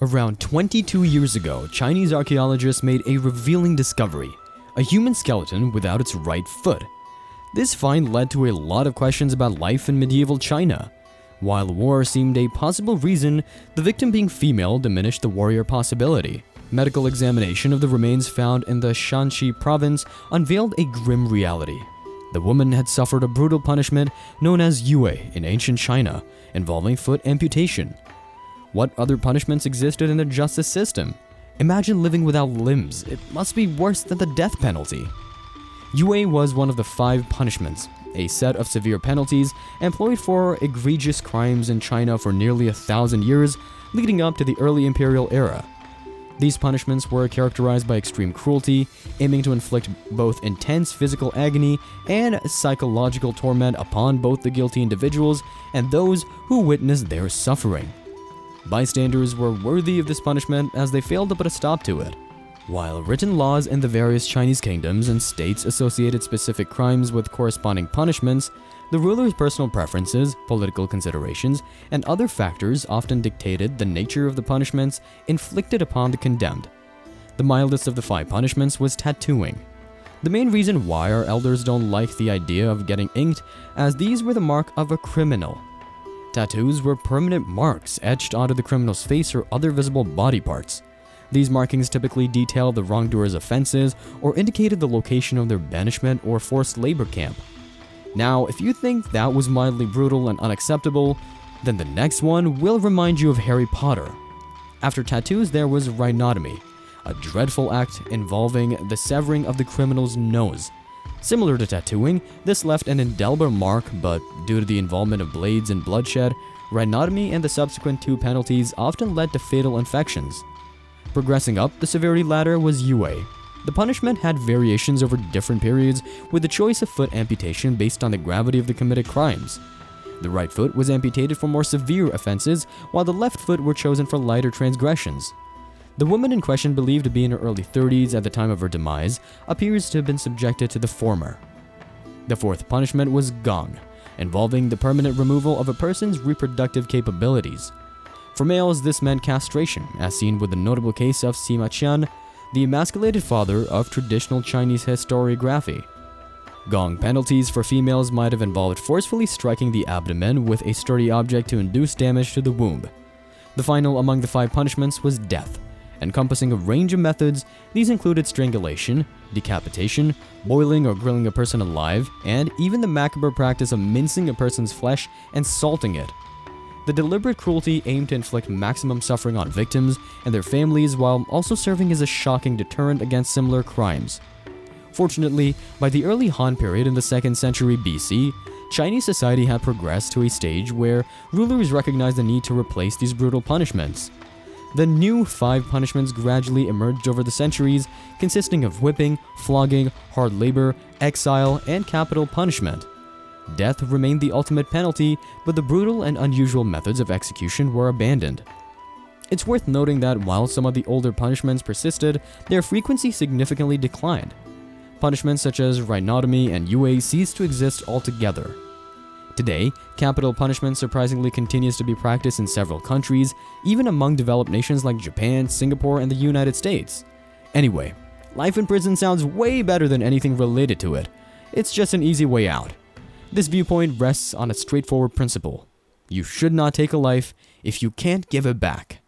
Around 22 years ago, Chinese archaeologists made a revealing discovery: a human skeleton without its right foot. This find led to a lot of questions about life in medieval China. While war seemed a possible reason, the victim being female diminished the warrior possibility. Medical examination of the remains found in the Shaanxi province unveiled a grim reality. The woman had suffered a brutal punishment known as yue in ancient China, involving foot amputation. What other punishments existed in the justice system? Imagine living without limbs. It must be worse than the death penalty. Yue was one of the 5 punishments, a set of severe penalties employed for egregious crimes in China for nearly 1,000 years, leading up to the early imperial era. These punishments were characterized by extreme cruelty, aiming to inflict both intense physical agony and psychological torment upon both the guilty individuals and those who witnessed their suffering. Bystanders were worthy of this punishment as they failed to put a stop to it. While written laws in the various Chinese kingdoms and states associated specific crimes with corresponding punishments, the ruler's personal preferences, political considerations, and other factors often dictated the nature of the punishments inflicted upon the condemned. The mildest of the 5 punishments was tattooing. The main reason why our elders don't like the idea of getting inked, as these were the mark of a criminal. Tattoos were permanent marks etched onto the criminal's face or other visible body parts. These markings typically detailed the wrongdoer's offenses or indicated the location of their banishment or forced labor camp. Now, if you think that was mildly brutal and unacceptable, then the next one will remind you of Harry Potter. After tattoos, there was rhinotomy, a dreadful act involving the severing of the criminal's nose. Similar to tattooing, this left an indelible mark, but due to the involvement of blades and bloodshed, rhinotomy and the subsequent 2 penalties often led to fatal infections. Progressing up the severity ladder was yue. The punishment had variations over different periods, with the choice of foot amputation based on the gravity of the committed crimes. The right foot was amputated for more severe offenses, while the left foot were chosen for lighter transgressions. The woman in question, believed to be in her early 30s at the time of her demise, appears to have been subjected to the former. The 4th punishment was gong, involving the permanent removal of a person's reproductive capabilities. For males, this meant castration, as seen with the notable case of Sima Qian, the emasculated father of traditional Chinese historiography. Gong penalties for females might have involved forcefully striking the abdomen with a sturdy object to induce damage to the womb. The final among the 5 punishments was death. Encompassing a range of methods, these included strangulation, decapitation, boiling or grilling a person alive, and even the macabre practice of mincing a person's flesh and salting it. The deliberate cruelty aimed to inflict maximum suffering on victims and their families while also serving as a shocking deterrent against similar crimes. Fortunately, by the early Han period in the 2nd century BC, Chinese society had progressed to a stage where rulers recognized the need to replace these brutal punishments. The new 5 punishments gradually emerged over the centuries, consisting of whipping, flogging, hard labor, exile, and capital punishment. Death remained the ultimate penalty, but the brutal and unusual methods of execution were abandoned. It's worth noting that while some of the older punishments persisted, their frequency significantly declined. Punishments such as rhinotomy and yue ceased to exist altogether. Today, capital punishment surprisingly continues to be practiced in several countries, even among developed nations like Japan, Singapore, and the United States. Anyway, life in prison sounds way better than anything related to it. It's just an easy way out. This viewpoint rests on a straightforward principle: you should not take a life if you can't give it back.